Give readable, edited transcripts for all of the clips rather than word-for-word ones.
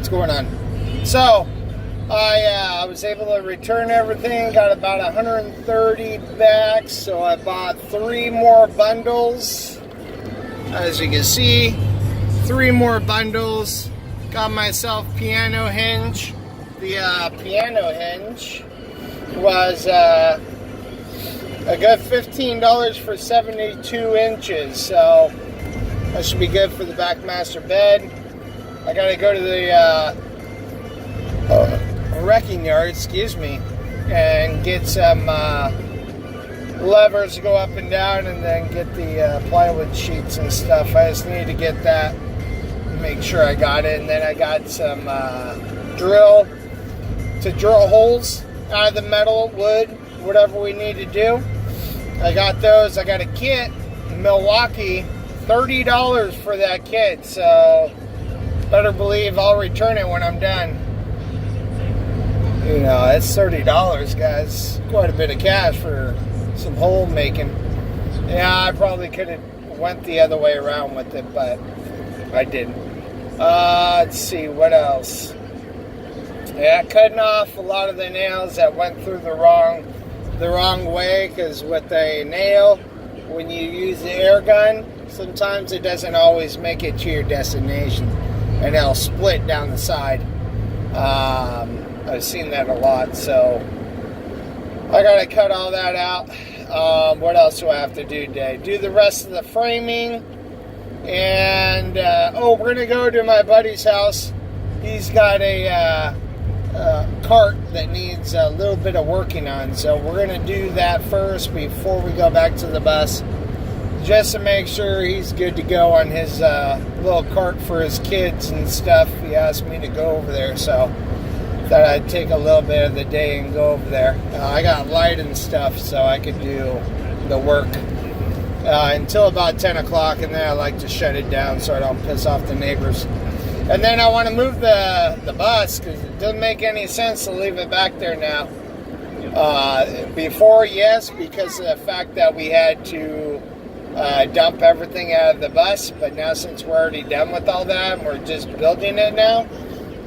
what's going on. So I was able to return everything, got about 130 back, so I bought 3 more bundles. As you can see, 3 more bundles. Got myself piano hinge. The piano hinge was a good $15 for 72 inches, so that should be good for the Backmaster bed. I gotta go to the wrecking yard, and get some levers to go up and down, and then get the plywood sheets and stuff. I just need to get that, make sure I got it, and then I got some drill to drill holes out of the metal, wood, whatever we need to do. I got those. I got a kit in Milwaukee, $30 for that kit, so better believe I'll return it when I'm done. You know, it's $30, guys. Quite a bit of cash for some hole making. Yeah, I probably could have went the other way around with it, but I didn't. Let's see, what else? Yeah, cutting off a lot of the nails that went through the wrong way, because with a nail, when you use the air gun, sometimes it doesn't always make it to your destination, and it'll split down the side. I've seen that a lot, so I gotta cut all that out. What else do I have to do today? Do the rest of the framing, and we're gonna go to my buddy's house. He's got a cart that needs a little bit of working on, so we're gonna do that first before we go back to the bus, just to make sure he's good to go on his little cart for his kids and stuff. He asked me to go over there, so thought I'd take a little bit of the day and go over there. I got light and stuff, so I could do the work until about 10 o'clock, and then I like to shut it down so I don't piss off the neighbors. And then I want to move the bus, because it doesn't make any sense to leave it back there now. Before, yes, because of the fact that we had to dump everything out of the bus, but now since we're already done with all that and we're just building it now,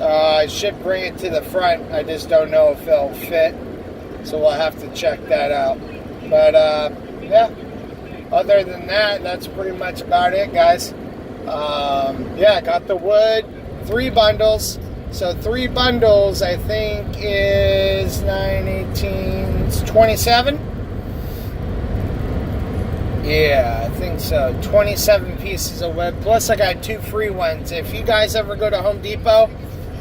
I should bring it to the front. I just don't know if it'll fit, so we'll have to check that out. But yeah, other than that, that's pretty much about it, guys. Yeah, I got the wood, 3 bundles. So 3 bundles, I think, is 9, 18, 27. Yeah, I think so. 27 pieces of wood. Plus, I got 2 free ones. If you guys ever go to Home Depot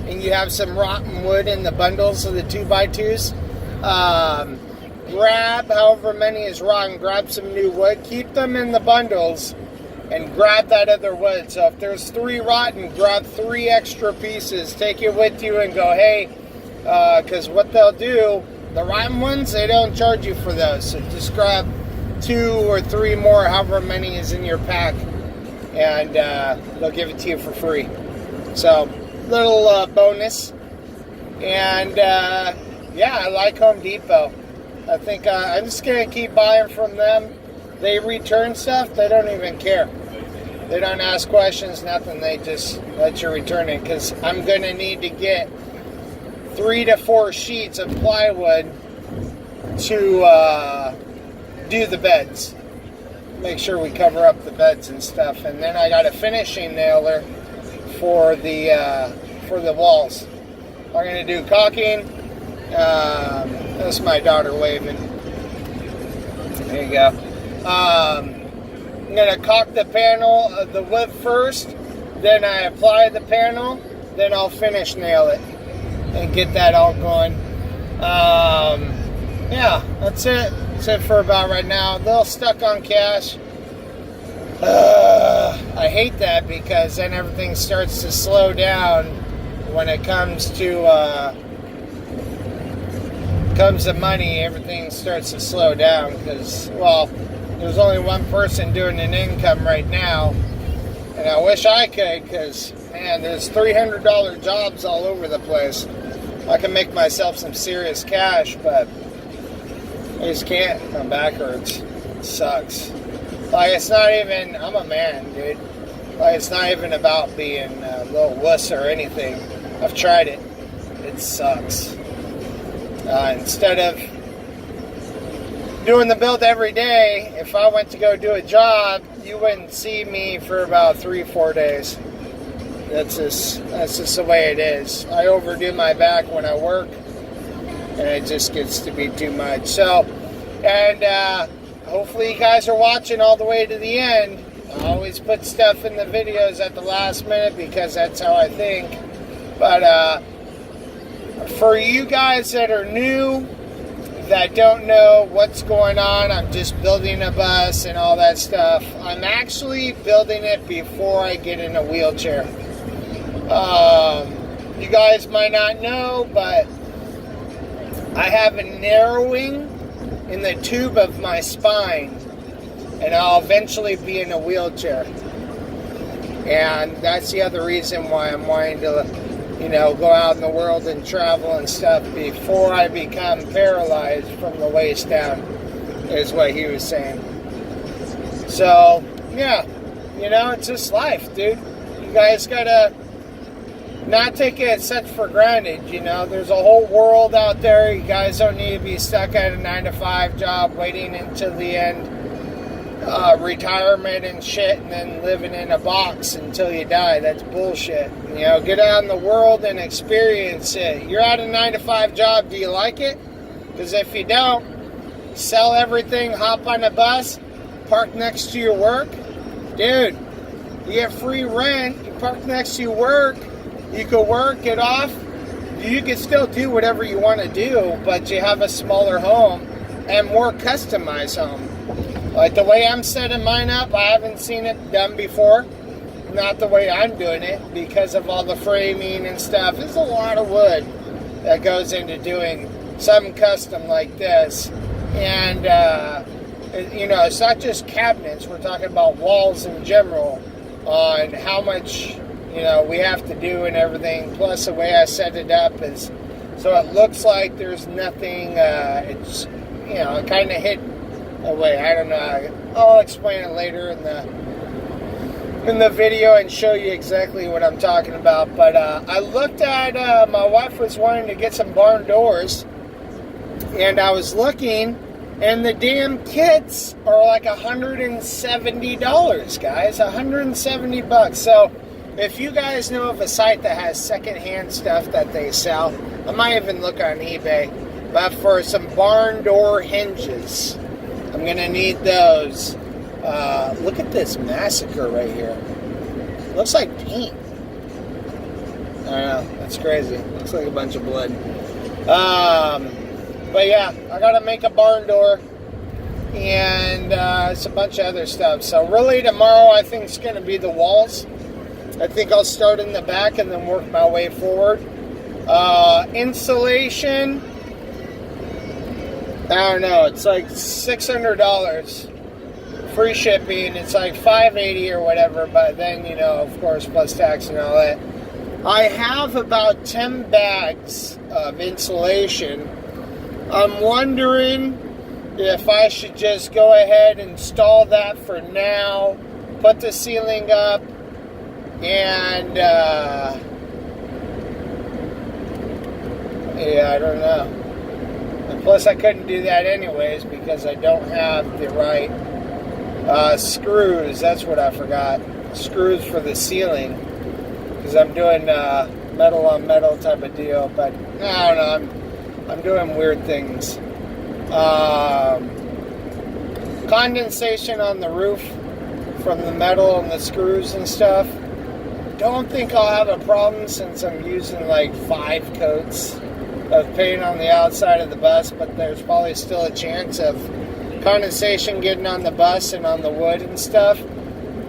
and you have some rotten wood in the bundles of the 2x2s, grab however many is rotten, grab some new wood, keep them in the bundles, and grab that other wood. So if there's 3 rotten, grab 3 extra pieces, take it with you and go, hey, because what they'll do, the rotten ones, they don't charge you for those. So just grab 2 or 3 more, however many is in your pack, and they'll give it to you for free. So little bonus. And yeah, I like Home Depot. I think I'm just gonna keep buying from them. They return stuff, they don't even care. They don't ask questions, nothing. They just let you return it, because I'm gonna need to get 3 to 4 sheets of plywood to do the beds. Make sure we cover up the beds and stuff, and then I got a finishing nailer for the walls. I'm gonna do caulking. That's my daughter waving. There you go. I'm gonna caulk the panel, the wood first, then I apply the panel, then I'll finish nail it and get that all going. Yeah, that's it. That's it for about right now. A little stuck on cash. I hate that, because then everything starts to slow down when it comes to money. Everything starts to slow down, because, well, there's only one person doing an income right now, and I wish I could, because, man, there's $300 jobs all over the place. I can make myself some serious cash, but I just can't. My back hurts. It sucks. Like, it's not even, I'm a man, dude. Like, it's not even about being a little wuss or anything. I've tried it. It sucks. Instead of doing the build every day, if I went to go do a job, you wouldn't see me for about 3-4 days. That's just the way it is. I overdo my back when I work, and it just gets to be too much. So, and hopefully you guys are watching all the way to the end. I always put stuff in the videos at the last minute because that's how I think. But for you guys that are new, that don't know what's going on, I'm just building a bus and all that stuff. I'm actually building it before I get in a wheelchair. You guys might not know, but I have a narrowing in the tube of my spine, and I'll eventually be in a wheelchair. And that's the other reason why I'm wanting to, go out in the world and travel and stuff before I become paralyzed from the waist down, is what he was saying. So, yeah, it's just life, dude. You guys gotta not take it such for granted, There's a whole world out there. You guys don't need to be stuck at a 9-to-5 job waiting until the end, retirement and shit, and then living in a box until you die. That's bullshit. Get out in the world and experience it. You're at a 9-to-5 job. Do you like it? Because if you don't, sell everything, hop on a bus, park next to your work. Dude, you get free rent. You park next to your work. You could work, get off. You can still do whatever you want to do, but you have a smaller home and more customized home. Like the way I'm setting mine up, I haven't seen it done before. Not the way I'm doing it, because of all the framing and stuff. There's a lot of wood that goes into doing something custom like this. And, it's not just cabinets. We're talking about walls in general on how much, we have to do and everything. Plus, the way I set it up is so it looks like there's nothing. It's, it kind of hit away. I don't know. I'll explain it later in the video and show you exactly what I'm talking about. But I looked at, my wife was wanting to get some barn doors, and I was looking, and the damn kits are like $170, guys. $170. So if you guys know of a site that has secondhand stuff that they sell, I might even look on eBay. But for some barn door hinges, I'm going to need those. Look at this massacre right here. Looks like paint. I don't know. That's crazy. Looks like a bunch of blood. But yeah, I got to make a barn door. And it's a bunch of other stuff. So really tomorrow I think it's going to be the walls. I think I'll start in the back and then work my way forward. Insulation, I don't know, it's like $600. Free shipping, it's like $580 or whatever, but then, of course, plus tax and all that. I have about 10 bags of insulation. I'm wondering if I should just go ahead and install that for now, put the ceiling up, and I don't know. And plus I couldn't do that anyways because I don't have the right screws. That's what I forgot. Screws for the ceiling, because I'm doing metal on metal type of deal. But I don't know, I'm doing weird things. Condensation on the roof from the metal and the screws and stuff. Don't think I'll have a problem since I'm using like 5 coats of paint on the outside of the bus, but there's probably still a chance of condensation getting on the bus and on the wood and stuff.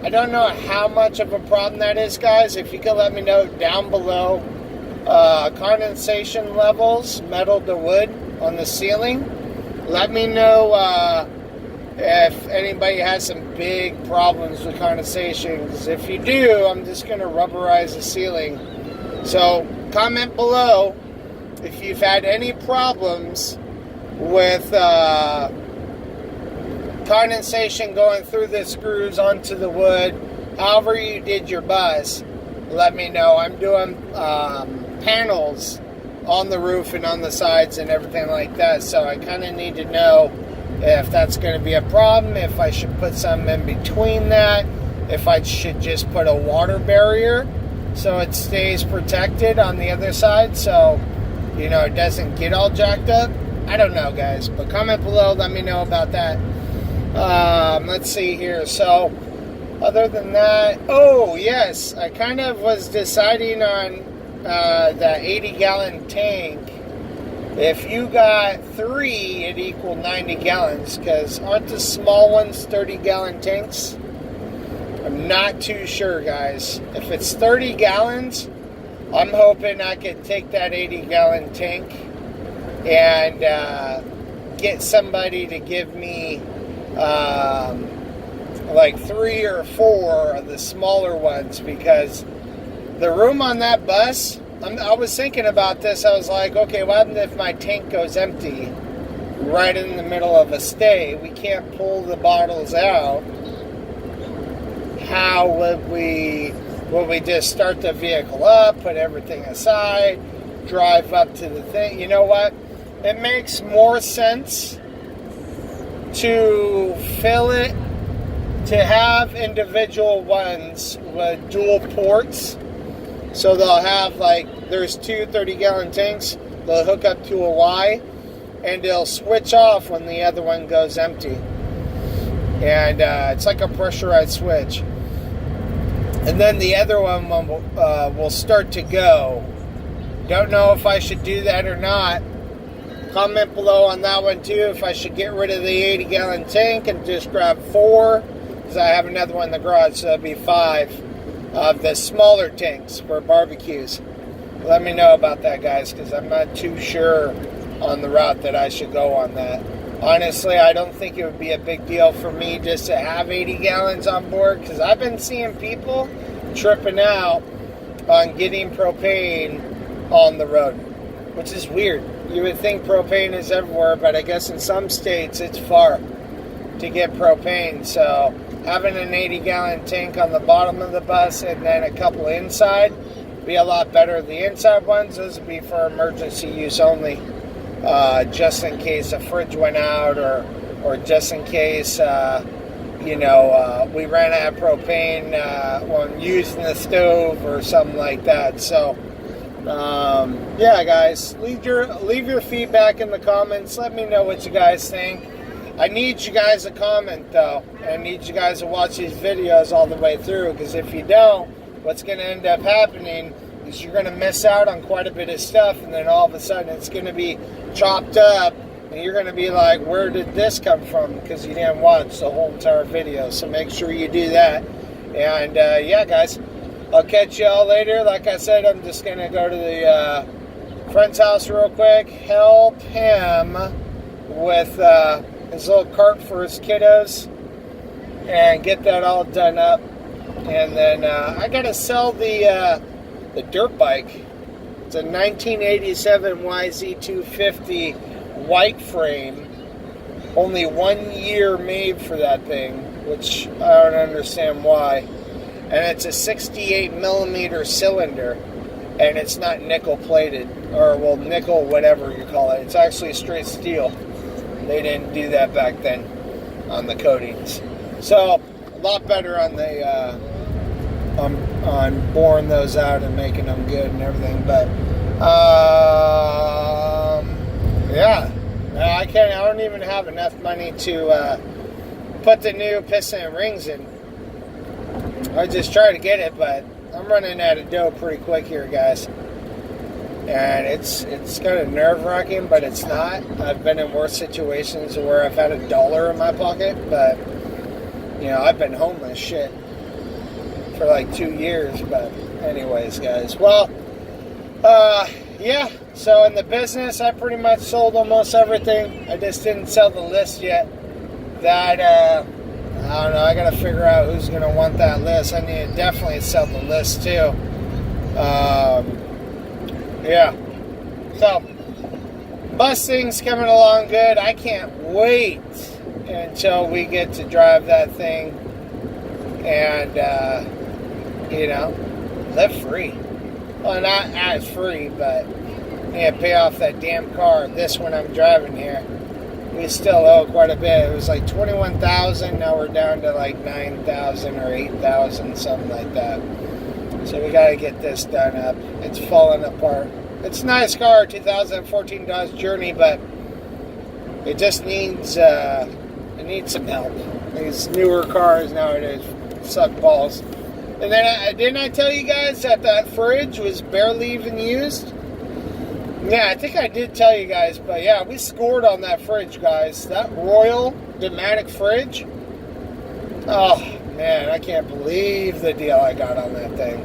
I don't know how much of a problem that is, guys. If you could let me know down below, condensation levels, metal to wood on the ceiling. Let me know if anybody has some big problems with condensation, because if you do, I'm just going to rubberize the ceiling. So comment below if you've had any problems with condensation going through the screws onto the wood. However you did your bus, let me know. I'm doing panels on the roof and on the sides and everything like that. So I kind of need to know if that's going to be a problem, if I should put something in between that, if I should just put a water barrier so it stays protected on the other side so, you know, it doesn't get all jacked up. I don't know, guys, but comment below, let me know about that. Let's see here. So other than that, oh yes, I kind of was deciding on that 80-gallon tank. If you got 3, it equaled 90 gallons, because aren't the small ones 30-gallon tanks? I'm not too sure, guys. If it's 30 gallons, I'm hoping I could take that 80-gallon tank and get somebody to give me like 3 or 4 of the smaller ones, because the room on that bus, I was thinking about this. I was like, okay, what happens if my tank goes empty right in the middle of a stay? We can't pull the bottles out. How would we just start the vehicle up, put everything aside, drive up to the thing? You know what? It makes more sense to fill it, to have individual ones with dual ports. So they'll have, like, there's 2 30-gallon tanks. They'll hook up to a Y, and they'll switch off when the other one goes empty. And it's like a pressurized switch. And then the other one will start to go. Don't know if I should do that or not. Comment below on that one too, if I should get rid of the 80-gallon tank and just grab 4, because I have another one in the garage, so that'll be 5 of the smaller tanks for barbecues. Let me know about that, guys, because I'm not too sure on the route that I should go on that. Honestly, I don't think it would be a big deal for me just to have 80 gallons on board, because I've been seeing people tripping out on getting propane on the road, which is weird. You would think propane is everywhere, but I guess in some states it's far to get propane. So having an 80-gallon tank on the bottom of the bus and then a couple inside would be a lot better. The inside ones, those would be for emergency use only, just in case a fridge went out, or just in case we ran out of propane when using the stove or something like that. So yeah, guys, leave your feedback in the comments. Let me know what you guys think. I need you guys to comment, though. I need you guys to watch these videos all the way through, because if you don't, what's going to end up happening is you're going to miss out on quite a bit of stuff, and then all of a sudden it's going to be chopped up, and you're going to be like, where did this come from? Because you didn't watch the whole entire video. So make sure you do that. And yeah, guys, I'll catch y'all later. Like I said, I'm just going to go to the friend's house real quick, help him with his little cart for his kiddos, and get that all done up. And then I got to sell the dirt bike. It's a 1987 YZ250 white frame. Only 1 year made for that thing, which I don't understand why. And it's a 68 millimeter cylinder, and it's not nickel plated, or well, nickel whatever you call it. It's actually straight steel. They didn't do that back then on the coatings. So a lot better on the on boring those out and making them good and everything. But yeah, I don't even have enough money to put the new piston and rings in. I just try to get it, but I'm running out of dough pretty quick here, guys. And it's kind of nerve-wracking, but it's not. I've been in worse situations where I've had $1 in my pocket, but you know, I've been homeless shit for like 2 years. But anyways, guys, well, yeah, so in the business, I pretty much sold almost everything. I just didn't sell the list yet. That I don't know, I gotta figure out who's gonna want that list. I need to definitely sell the list too. Yeah, so bus thing's coming along good. I can't wait until we get to drive that thing and live free. Well, not as free, but yeah, pay off that damn car. This one I'm driving here, we still owe quite a bit. It was like 21,000. Now we're down to like 9,000 or 8,000, something like that. So we got to get this done up. It's falling apart. It's a nice car, 2014 Dodge Journey, but it just needs some help. These newer cars nowadays suck balls. And then didn't I tell you guys that fridge was barely even used? Yeah, I think I did tell you guys, but yeah, we scored on that fridge, guys. That Royal Dematic fridge. Oh man, I can't believe the deal I got on that thing.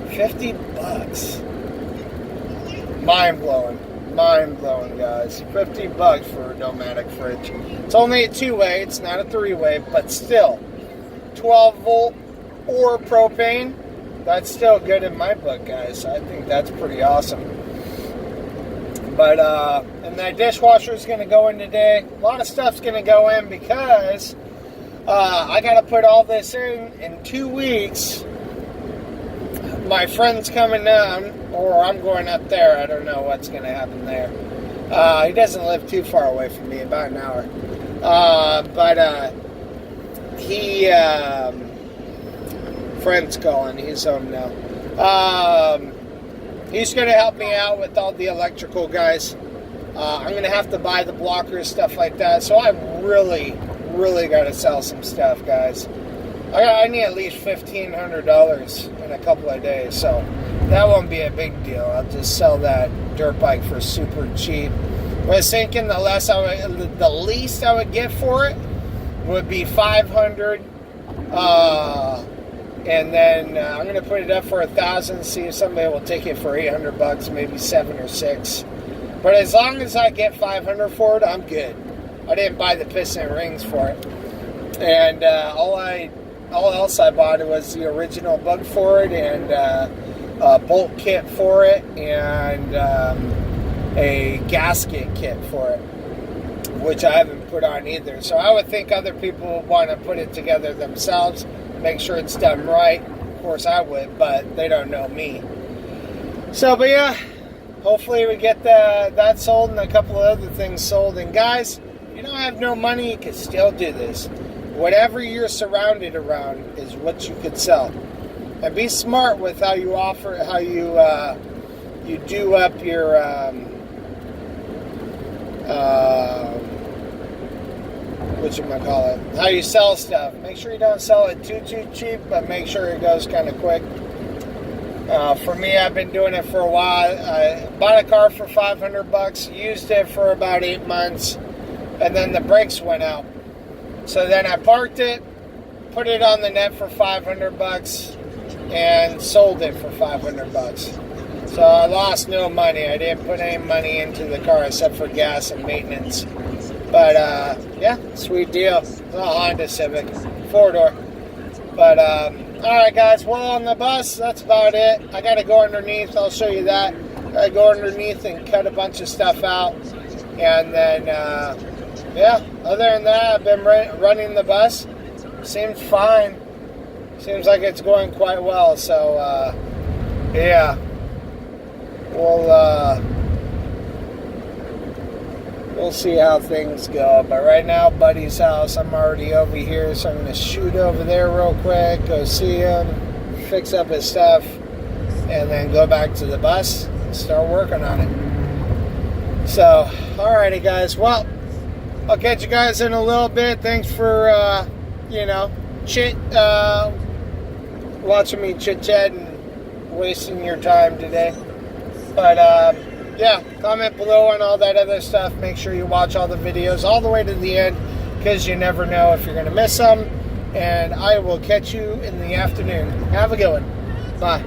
$50. Mind blowing, guys. $50 for a Domatic fridge. It's only a 2-way, it's not a 3-way, but still, 12 volt or propane. That's still good in my book, guys. I think that's pretty awesome. But and that dishwasher is going to go in today. A lot of stuff's going to go in because I got to put all this in 2 weeks. My friend's coming down, or I'm going up there. I don't know what's going to happen there. He doesn't live too far away from me, about an hour. Friend's calling. He's home now. He's going to help me out with all the electrical, guys. I'm going to have to buy the blockers, stuff like that. So I really got to sell some stuff, guys. I need at least $1,500 in a couple of days, so that won't be a big deal. I'll just sell that dirt bike for super cheap. I was thinking the least I would get for it would be $500, and then I'm gonna put it up for $1,000. See if somebody will take it for $800, maybe $7 or $6. But as long as I get $500 for it, I'm good. I didn't buy the piston rings for it, and all else I bought was the original bug for it, and a bolt kit for it, and a gasket kit for it, which I haven't put on either. So I would think other people would want to put it together themselves, make sure it's done right. Of course I would, but they don't know me. So, but yeah, hopefully we get that sold and a couple of other things sold. And guys, if you don't have no money, you can still do this. Whatever you're surrounded around is what you could sell. And be smart with how you offer, how you do up your whatchamacallit, how you sell stuff. Make sure you don't sell it too cheap, but make sure it goes kind of quick. For me, I've been doing it for a while. I bought a car for $500, used it for about 8 months, and then the brakes went out. So then I parked it, put it on the net for $500, and sold it for $500. So I lost no money. I didn't put any money into the car except for gas and maintenance. But yeah, sweet deal. It's a Honda Civic, 4-door. But all right, guys. Well, on the bus, that's about it. I got to go underneath. I'll show you that. I go underneath and cut a bunch of stuff out, and then yeah. Other than that, I've been running the bus. Seems fine. Seems like it's going quite well. So yeah, we'll see how things go. But right now, Buddy's house, I'm already over here, so I'm going to shoot over there real quick, go see him, fix up his stuff, and then go back to the bus and start working on it. So, alrighty guys, well, I'll catch you guys in a little bit. Thanks for, watching me chit-chat and wasting your time today. But, yeah, comment below on all that other stuff. Make sure you watch all the videos all the way to the end, because you never know if you're going to miss some. And I will catch you in the afternoon. Have a good one. Bye.